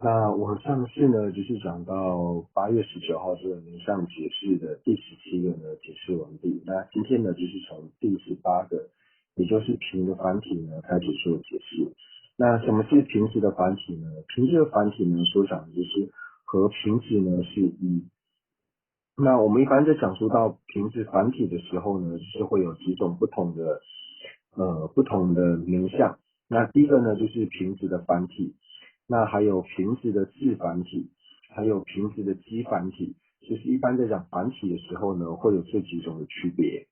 那我们上次呢，就是讲到8月19号这个名相解释的第17个呢解释完毕。那今天呢，就是从第18个，也就是平的繁体呢开始做解释。那什么是平时的繁体呢？平时的繁体呢，所讲的就是和平时呢是一。那我们一般在讲述到平时繁体的时候呢，就是会有几种不同的名相。那第一个呢，就是平时的繁体。那还有平时的字繁体，还有平时的基繁体，就是一般在讲繁体的时候呢，会有这几种的区别。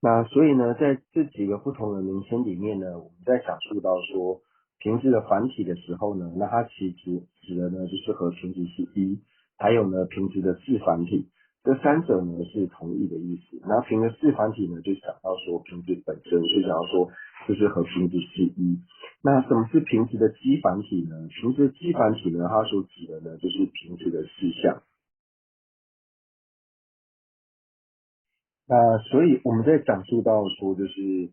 那所以呢，在这几个不同的名称里面呢，我们在讲述到说平时的繁体的时候呢，那它其实指的呢就是和平时是一，还有呢平时的字繁体，这三者呢是同义的意思。那平时字繁体呢，就讲到说平时本身，就讲到说就是和平时是一。那什么是平时的基繁体呢？平时的基繁体呢，它所指的呢就是平时的事项。那所以我们在讲述到说，就是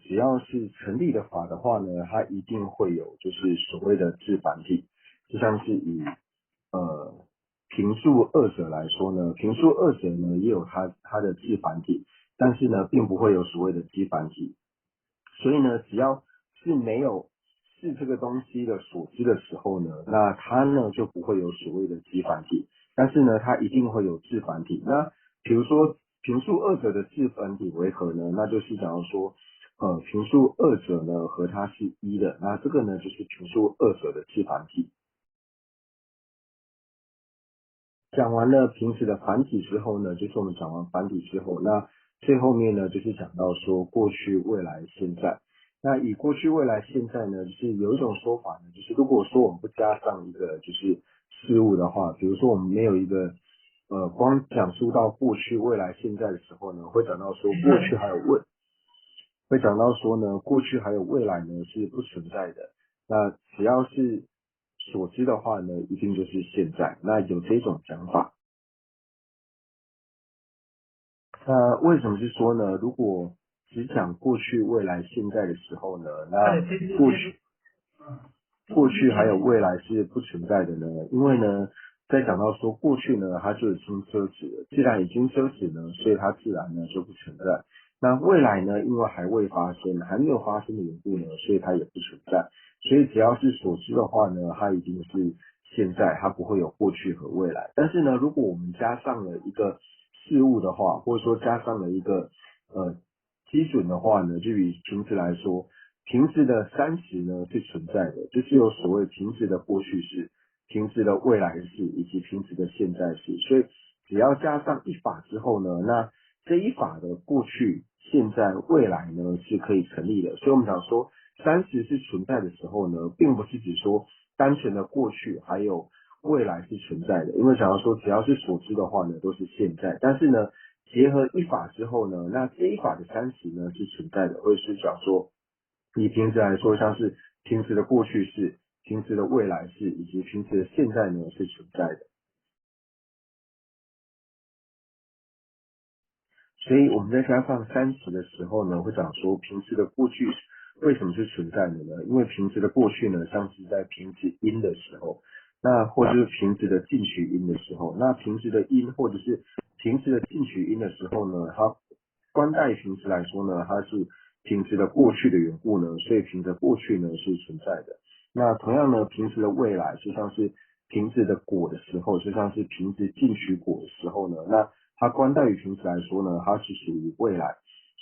只要是成立的法的话呢，它一定会有就是所谓的字繁体，就像是以平数二者来说呢，平数二者呢也有它的字繁体，但是呢并不会有所谓的基繁体。所以呢，只要是没有是这个东西的所知的时候呢，那它呢就不会有所谓的基繁体，但是呢，它一定会有字繁体。那比如说平数二者的字繁体为何呢？那就是假如说，平数二者呢和它是一的，那这个呢就是平数二者的字繁体。讲完了平时的繁体之后呢，就是我们讲完繁体之后，那最后面呢就是讲到说过去、未来、现在。那以过去、未来、现在呢，就是有一种说法呢，就是如果说我们不加上一个就是事物的话，比如说我们没有一个光讲述到过去、未来、现在的时候呢，会讲到说过去还有未，会讲到说呢，过去还有未来呢是不存在的。那只要是所知的话呢，一定就是现在。那有这种讲法。那为什么是说呢？如果只讲过去、未来、现在的时候呢，那过去还有未来是不存在的呢？因为呢，在讲到说过去呢，它就已经奢侈了，既然已经奢侈呢，所以它自然呢就不存在。那未来呢，因为还未发生，还没有发生的缘故呢，所以它也不存在。所以只要是所知的话呢，它一定是现在，它不会有过去和未来。但是呢，如果我们加上了一个事物的话，或者说加上了一个呃基准的话呢，就以平时来说，平时的30呢是存在的，就是有所谓平时的过去式、平时的未来式以及平时的现在式。所以只要加上一法之后呢，那这一法的过去、现在、未来呢是可以成立的。所以我们讲说30是存在的时候呢，并不是指说单纯的过去还有未来是存在的，因为假如说只要是所知的话呢，都是现在。但是呢，结合一法之后呢，那这一法的30呢是存在的，或者是讲说以平时来说，像是平时的过去式、平时的未来式以及平时的现在呢是存在的。所以我们在加上30的时候呢，会讲说平时的过去为什么是存在的呢？因为平时的过去呢，像是在平时阴的时候，那或者是平时的进取阴的时候，那平时的阴或者是平时的进取阴的时候呢，它关带平时来说呢，它是平时的过去的缘故呢，所以平时的过去呢是存在的。那同样呢，平时的未来就像是平时的果的时候，就像是平时进取果的时候呢，那它关带于平时来说呢，它是属于未来，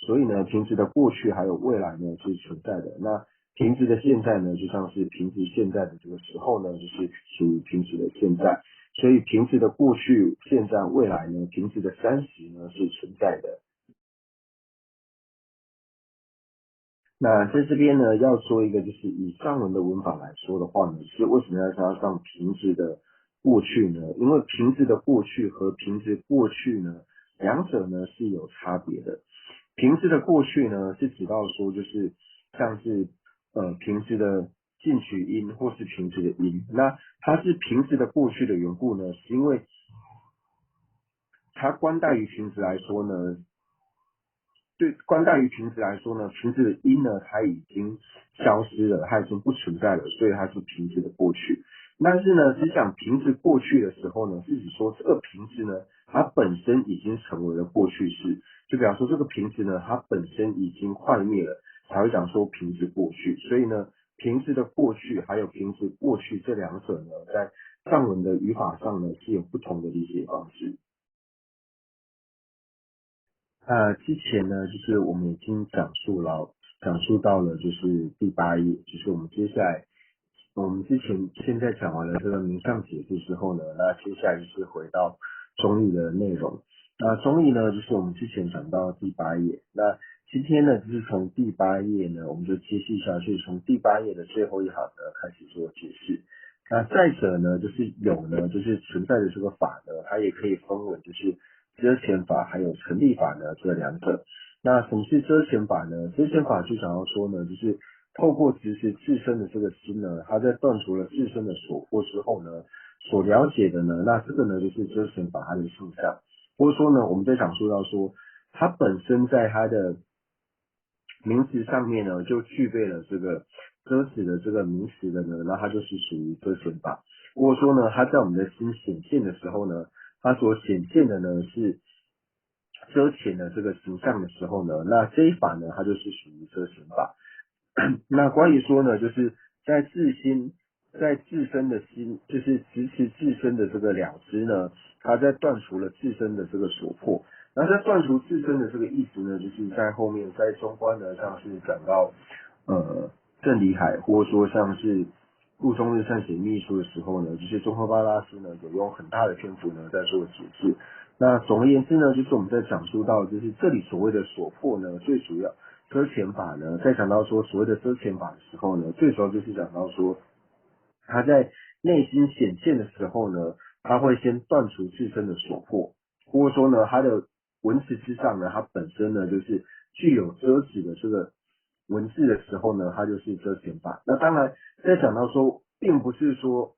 所以呢，平时的过去还有未来呢是存在的。那平时的现在呢，就像是平时现在的这个时候呢，就是属于平时的现在。所以平时的过去、现在、未来呢，平时的30呢是存在的。那在这边呢，要说一个就是以上文的文法来说的话呢，是为什么要加上平时的过去呢？因为平时的过去和平时过去呢，两者呢是有差别的。平时的过去呢，是指到说就是像是平时的进取音或是平时的音，那它是平时的过去的缘故呢，是因为它关带于平时来说呢，对观待于瓶子来说呢，瓶子的因呢，它已经消失了，它已经不存在了，所以它是瓶子的过去。但是呢，只讲瓶子过去的时候呢，是指说这个瓶子呢，它本身已经成为了过去式，就比方说这个瓶子呢，它本身已经坏灭了，才会讲说瓶子过去。所以呢，瓶子的过去还有瓶子过去这两者呢，在上文的语法上呢是有不同的理解方式。之前呢，就是我们已经讲述到了，就是第八页，就是我们接下来，我们现在讲完了这个名相解释之后呢，那接下来就是回到中译的内容。那中译呢，就是我们之前讲到第八页，那今天呢，就是从第八页呢，我们就接续下去，从第八页的最后一行呢开始做解释。那再者呢，就是有呢，就是存在的这个法呢，它也可以分为就是遮前法还有成立法呢这两者。那什么是遮前法呢？遮前法就想要说呢，就是透过直视自身的这个心呢，它在断除了自身的所惑之后呢，所了解的呢，那这个呢就是遮前法它的性相。或者说呢，我们在讲述到说，它本身在它的名词上面呢，就具备了这个遮止的这个名词的呢，那它就是属于遮前法。或者说呢，它在我们的心显现的时候呢，它所显现的呢是遮前的这个形象的时候呢，那这一法呢，它就是属于遮前法。那关于说呢，就是在在自身的心，就是支持自身的这个了知呢，它在断除了自身的这个所迫。那在断除自身的这个意思呢，就是在后面在中观呢，像是讲到郑理海，或者说像是顾中日善写秘书的时候呢，就是中科巴拉斯呢有用很大的篇幅呢在做解释。那总而言之呢，就是我们在讲述到，就是这里所谓的所迫呢，最主要遮前法呢，在讲到说所谓的遮前法的时候呢，最主要就是讲到说，他在内心显现的时候呢，他会先断除自身的所迫，或者说呢，他的文词之上呢，它本身呢就是具有遮止的这个文字的时候呢，它就是遮前法。那当然，在讲到说，并不是说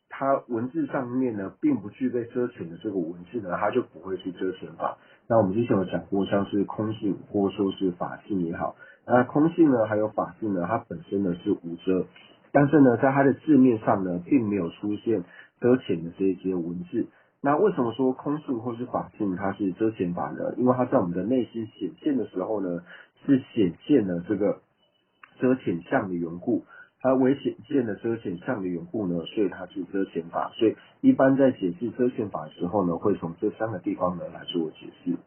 它文字上面呢，并不具备遮前的这个文字呢，它就不会是遮前法。那我们之前有讲过，像是空性或者说是法性也好，那空性呢，还有法性呢，它本身呢是无遮，但是呢，在它的字面上呢，并没有出现遮前的这一些文字。那为什么说空性或是法性它是遮前法呢？因为它在我们的内心显现的时候呢，是显现了这个遮前相的缘故。它为显现的遮前相的缘故呢，所以它是遮前法。所以一般在解释遮前法的时候呢，会从这三个地方呢来做解释。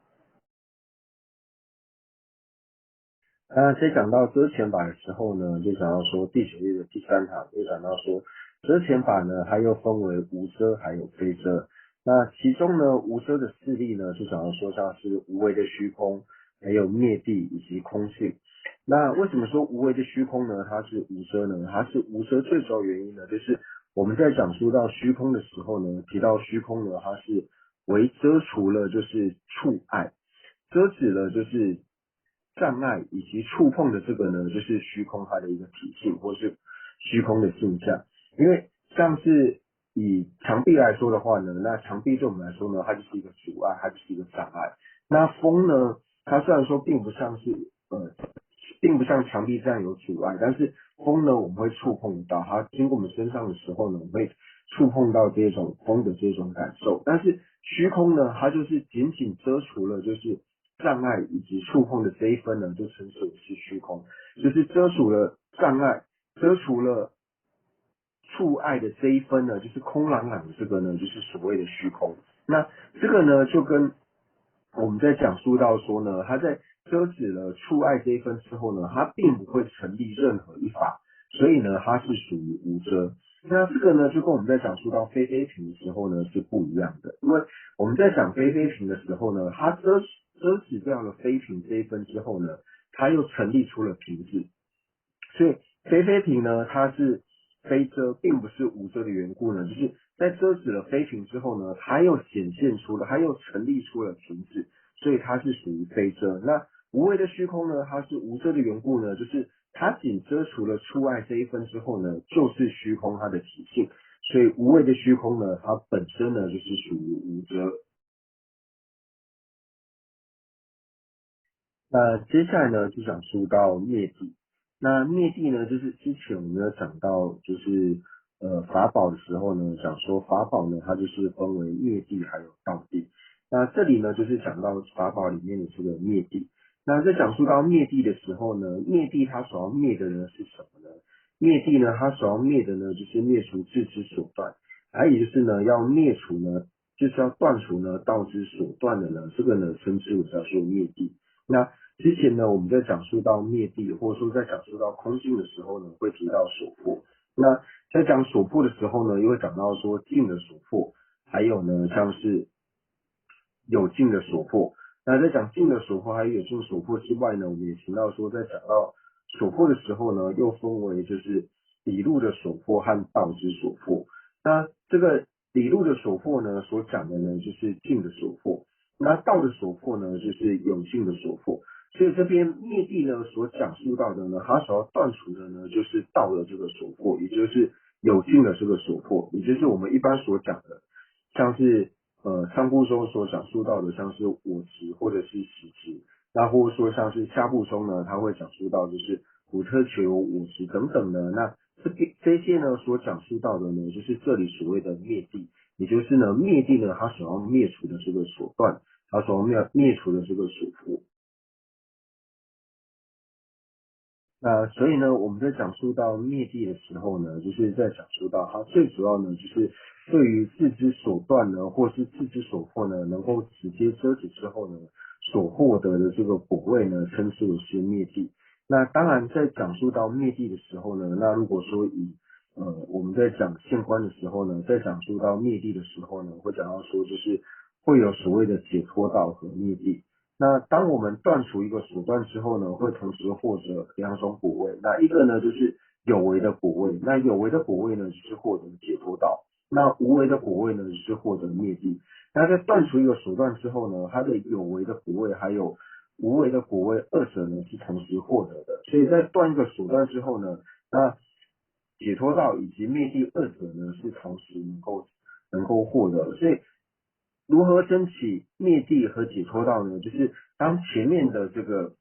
在讲到遮前法的时候呢，就讲到说第九页的第三行，就讲到说遮前法呢，它又分为无遮还有非遮。那其中呢，无遮的事例呢，就讲到说像是无为的虚空，还有灭地以及空性。那为什么说无为的虚空呢？它是无遮呢？它是无遮最主要原因呢，就是我们在讲述到虚空的时候呢，提到虚空呢，它是为遮除了就是触碍，遮止了就是障碍以及触碰的这个呢，就是虚空它的一个体性，或是虚空的性象。因为像是以墙壁来说的话呢，那墙壁对我们来说呢，它就是一个阻碍，它就是一个障碍。那风呢，它虽然说并不像墙壁这样有阻碍，但是风呢，我们会触碰到它经过我们身上的时候呢，我们会触碰到这种风的这种感受。但是虚空呢，它就是仅仅遮除了就是障碍以及触碰的这一分呢，就称之为是虚空，就是遮除了障碍，遮除了触碍的这一分呢，就是空朗朗的这个呢，就是所谓的虚空。那这个呢，就跟我们在讲述到说呢，它在遮止了触碍这一分之后呢，它并不会成立任何一法，所以呢，它是属于无遮。那这个呢，就跟我们在讲述到非非平的时候呢是不一样的，因为我们在讲非非平的时候呢，它遮止掉了非平这一分之后呢，它又成立出了平字，所以非平呢，它是非遮，并不是无遮的缘故呢，就是在遮止了非平之后呢，它又显现出了，它又成立出了平字，所以它是属于非遮。那无为的虚空呢，它是无遮的缘故呢，就是它仅遮除了触碍这一分之后呢，就是虚空它的体性，所以无为的虚空呢，它本身呢就是属于无遮。那接下来呢，就讲述到灭地。那灭地呢，就是之前我们有讲到，就是法宝的时候呢，讲说法宝呢，它就是分为灭地还有道地。那这里呢，就是讲到法宝里面的这个灭地。那在讲述到灭地的时候呢，灭地它所要灭的呢是什么呢？灭地呢，它所要灭的呢，就是灭除智之所断，还有就是呢，要灭除呢，就是要断除呢道之所断的呢，这个呢称之为叫做灭地。那之前呢，我们在讲述到灭地，或者说在讲述到空性的时候呢，会提到所破。那在讲所破的时候呢，又会讲到说静的所破，还有呢像是有静的所破。那在讲静的所破还有有静所破之外呢，我们也提到说，在讲到所破的时候呢，又分为就是理路的所破和道之所破。那这个理路的所破呢，所讲的呢就是静的所破。那道的所破呢，就是有静的所破。所以这边灭地呢所讲述到的呢，它所要断除的呢，就是道的这个所破，也就是有境的这个所破，也就是我们一般所讲的，像是上部中所讲述到的，像是我执或者是实执，那或者说像是下部中呢，它会讲述到就是普特求我执等等的，那这些呢所讲述到的呢，就是这里所谓的灭地，也就是呢灭地呢，它所要灭除的这个所断，它所要灭除的这个所破。那所以呢，我们在讲述到灭地的时候呢，就是在讲述到它最主要呢，就是对于自之所断呢，或是自之所破呢，能够直接遮止之后呢，所获得的这个果位呢，称之为是灭地。那当然，在讲述到灭地的时候呢，那如果说我们在讲现观的时候呢，在讲述到灭地的时候呢，会讲到说就是会有所谓的解脱道和灭地。那当我们断除一个手段之后呢，会同时获得两种果位。那一个呢就是有为的果位，那有为的果位呢就是获得解脱道，那无为的果位呢就是获得灭地。那在断除一个手段之后呢，它的有为的果位还有无为的果位二者呢是同时获得的。所以在断一个手段之后呢，那解脱道以及灭地二者呢是同时能够获得。所以如何升起灭地和解脱道呢？就是当前面的这个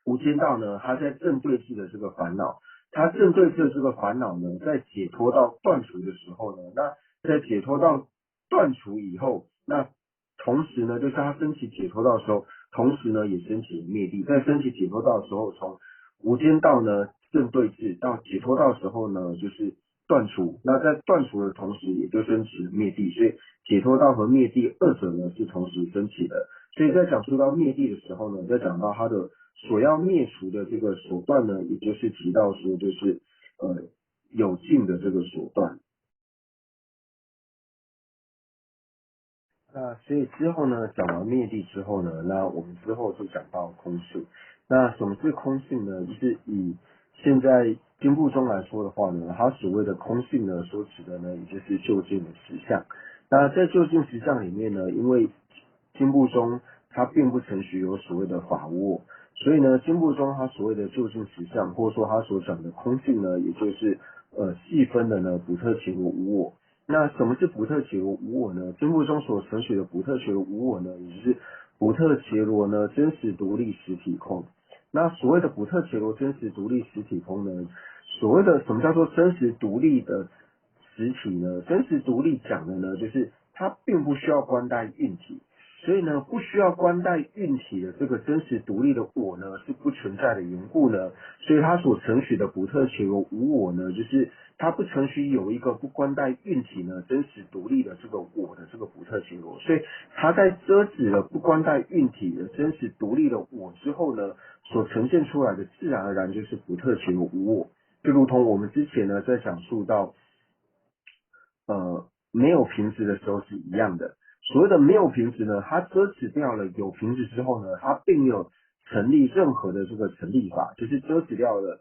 无间道呢，它在正对峙的这个烦恼，它正对峙的这个烦恼呢，在解脱道断除的时候呢，那在解脱道断除以后，那同时呢，就是它升起解脱道的时候，同时呢也升起灭地，在升起解脱道的时候，从无间道呢正对峙到解脱道的时候呢，就是断除。那在断除的同时，也就升起了灭地，所以解脱道和灭地二者呢是同时升起的。所以在讲述到灭地的时候呢，在讲到它的所要灭除的这个手段呢，也就是提到说就是有境的这个手段。那所以之后呢，讲完灭地之后呢，那我们之后就讲到空性。那什么是空性呢？就是以现在经部中来说的话呢，它所谓的空性呢，所指的呢，也就是就近的实相。那在就近实相里面呢，因为经部中它并不承许有所谓的法无我，所以呢，经部中它所谓的就近实相，或者说它所讲的空性呢，也就是细分的呢，不特其如无我。那什么是不特伽罗无我呢？经部中所承许的不特伽罗无我呢，也就是不特伽罗呢真实独立实体空。那所谓的不特伽罗真实独立实体空呢，所谓的什么叫做真实独立的实体呢？真实独立讲的呢，就是它并不需要关带运体，所以呢，不需要关带运体的这个真实独立的我呢，是不存在的缘故呢，所以它所承许的不特伽罗无我呢，就是它不承许有一个不关带运体呢真实独立的这个我的这个不特伽罗，所以它在遮止了不关带运体的真实独立的我之后呢，所呈现出来的自然而然就是不特伽罗无我，就如同我们之前呢在讲述到没有瓶子的时候是一样的。所谓的没有瓶子呢，它遮止掉了有瓶子之后呢，它并没有成立任何的这个成立法，就是遮止掉了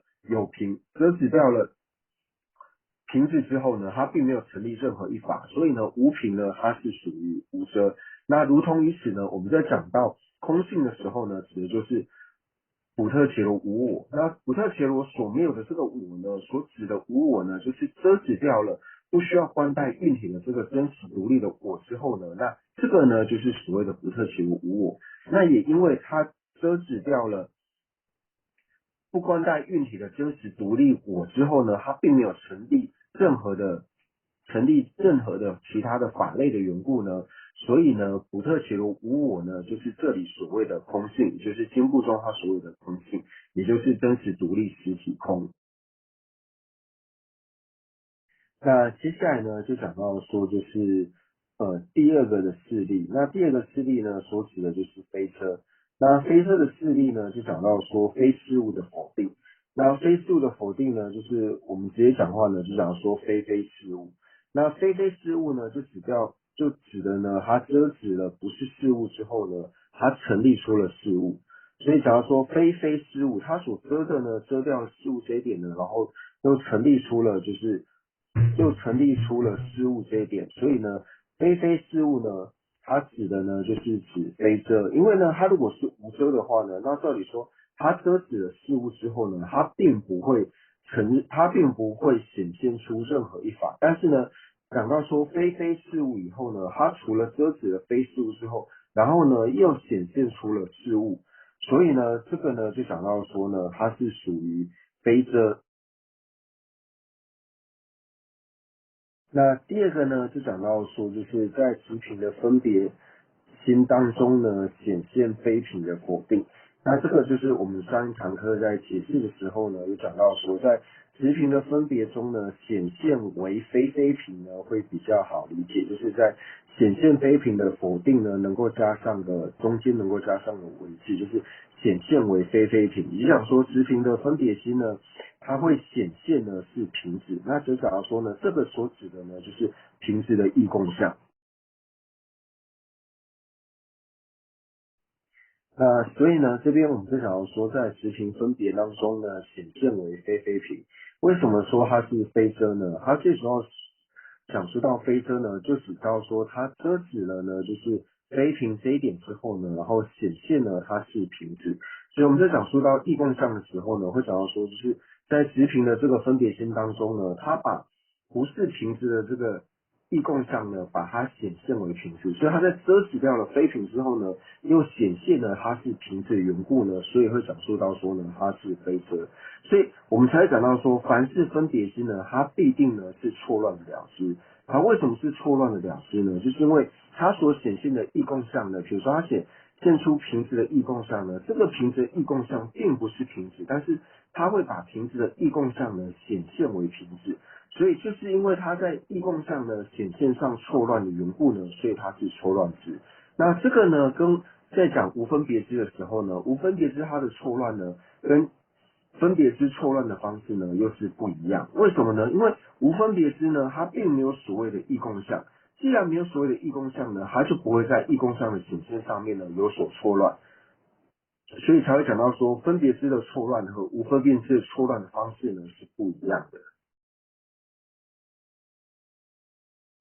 遮止掉了瓶子之后呢，它并没有成立任何一法，所以呢，无瓶呢，它是属于无遮。那如同于此呢，我们在讲到空性的时候呢，指的就是普特伽罗无我。那普特伽罗所没有的这个我呢，所指的无我呢，就是遮止掉了不需要关带运体的这个真实独立的我之后呢，那这个呢，就是所谓的普特伽罗无我。那也因为它遮止掉了不关带运体的真实独立我之后呢，它并没有成立任何的其他的法类的缘故呢，所以呢，普特伽罗无我呢，就是这里所谓的空性，也就是经部中它所谓的空性，也就是真实独立实体空。那接下来呢，就讲到说，就是第二个的事例。那第二个事例呢，所指的就是飞车。那飞车的事例呢，就讲到说非事物的否定。那非事物的否定呢，就是我们直接讲话呢，就讲说非事物。那非事物呢，就指的呢，它遮止了不是事物之后呢，它成立出了事物。所以假如说非事物，它所遮的呢，遮掉了事物这一点呢，然后又成立出了事物这一点，所以呢，非事物呢，它指的呢就是指非遮，因为呢，它如果是无遮的话呢，那照理说，它遮止了事物之后呢，它并不会显现出任何一法，但是呢，讲到说非事物以后呢，它除了遮止了非事物之后，然后呢又显现出了事物，所以呢，这个呢就讲到说呢，它是属于非遮。那第二个呢，就讲到说，就是在词频的分别心当中呢，显现非品的否定。那这个就是我们上一堂课在解释的时候呢，有讲到说，在词频的分别中呢，显现为非品呢，会比较好理解，就是在显现非品的否定呢，能够加上个中间能够加上个文字，就是显现为非品。也讲说词频的分别心呢，它会显现呢是瓶子，那就假如说呢，这个所指的呢就是瓶子的异共相。那所以呢，这边我们就想要说，在执行分别当中呢，显现为非品。为什么说它是非遮呢？它最主要讲述到非遮呢，就指到说它遮止了呢，就是非平这一点之后呢，然后显现呢它是平子。所以我们在讲述到异共相的时候呢，会讲到说，就是在直平的这个分别心当中呢，它把不是平子的这个异共相呢，把它显现为平子，所以它在遮止掉了非平之后呢，又显现了它是平子的缘故呢，所以会讲述到说呢，它是非遮，所以我们才会讲到说，凡是分别心呢，它必定呢是错乱的了知。它为什么是错乱的了知呢？就是因为它所显现的异共相呢，比如说它现出瓶子的异共相呢，这个瓶子的异共相并不是瓶子，但是它会把瓶子的异共相呢显现为瓶子。所以就是因为它在异共上的显现上错乱的缘故呢，所以它是错乱之。那这个呢，跟在讲无分别之的时候呢，无分别之它的错乱呢，跟分别之错乱的方式呢，又是不一样。为什么呢？因为无分别之呢，它并没有所谓的异共相。既然没有所谓的异共相呢，它就不会在异共相的显现上面呢有所错乱，所以才会讲到说，分别之的错乱和无分别之的错乱的方式呢是不一样的。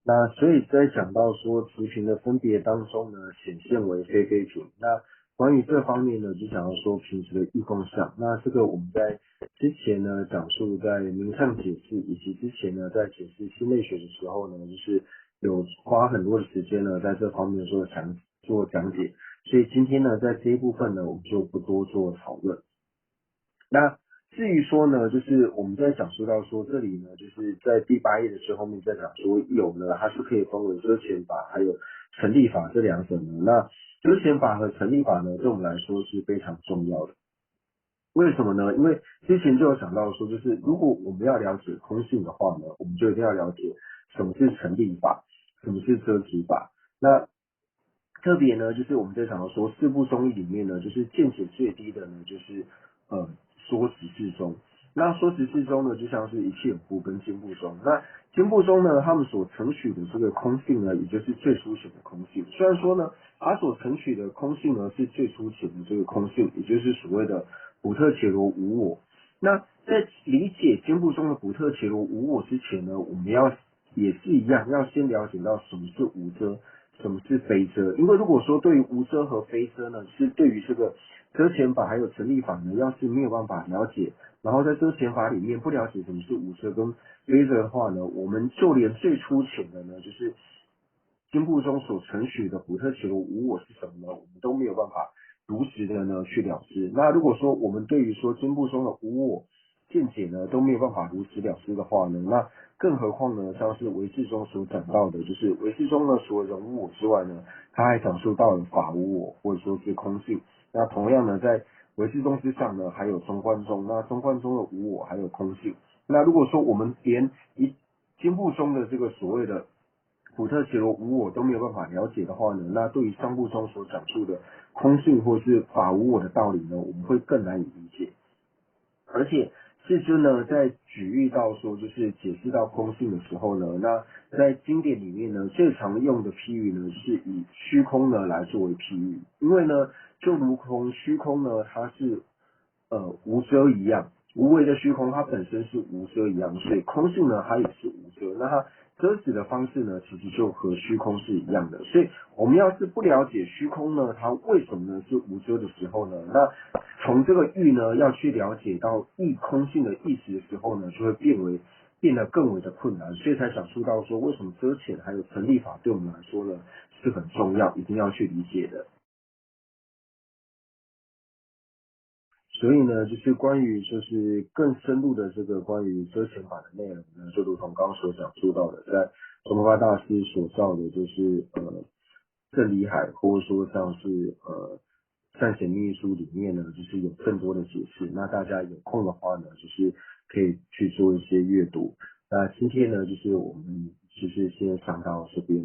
那所以在讲到说词频的分别当中呢，显现为非品。那关于这方面呢，就讲到说平时的异共相。那这个我们在之前呢讲述在名相解释，以及之前呢在解释心类学的时候呢，就是有花很多的时间呢在这方面做讲解。所以今天呢在这一部分呢，我们就不多做讨论。那至于说呢，就是我们在讲述到说这里呢，就是在第8页的最后面在讲说有呢，它是可以分为遮前法还有成立法这两种呢。那遮前法和成立法呢，对我们来说是非常重要的。为什么呢？因为之前就有讲到说，就是如果我们要了解空性的话呢，我们就一定要了解什么是成立法，什么是遮止法。那特别呢，就是我们在讲到说四部中义里面呢，就是见解最低的呢，就是说实事中。那说实事中呢，就像是一切有部跟经部中。那经部中呢，他们所承取的这个空性呢，也就是最粗浅的空性。虽然说呢，他所承取的空性呢是最粗浅的这个空性，也就是所谓的普特伽罗无我。那在理解经部中的普特伽罗无我之前呢，我们也是一样，要先了解到什么是无遮，什么是非遮。因为如果说对于无遮和非遮呢，是对于这个遮前法还有成立法呢，要是没有办法了解，然后在遮前法里面不了解什么是无遮跟非遮的话呢，我们就连最粗浅的呢，就是经部中所承许的普特伽罗无我是什么呢，我们都没有办法如实的呢去了知。那如果说我们对于说经部中的无我见解呢都没有办法如实了知的话呢，那更何况呢像是唯识中所讲到的，就是唯识中呢除了人无我之外呢，他还讲述到了法无我或者说是空性。那同样呢在唯识中之上呢还有中观中，那中观中的无我还有空性。那如果说我们连经部中的这个所谓的普特伽罗无我都没有办法了解的话呢，那对于上部中所讲述的空性或是法无我的道理呢，我们会更难以理解。而且世尊呢，在举例到说，就是解释到空性的时候呢，那在经典里面呢，最常用的譬喻呢，就是以虚空呢来作为譬喻，因为呢，就如同虚空呢，它是无遮一样，无为的虚空它本身是无遮一样，所以空性呢，它也是无遮。那它遮止的方式呢，其实就和虚空是一样的。所以我们要是不了解虚空呢，它为什么呢是无遮的时候呢，那从这个欲呢要去了解到异空性的意思的时候呢，就会变得更为的困难，所以才想出到说，为什么遮遣还有成立法对我们来说呢是很重要，一定要去理解的。所以呢，就是关于就是更深入的这个关于遮遣法的内容呢，就如同刚刚所讲述到的，在宗喀巴大师所造的就是正理海，或者说像是善显密书里面呢，就是有更多的解释。那大家有空的话呢，就是可以去做一些阅读。那今天呢，就是我们就是先上到这边。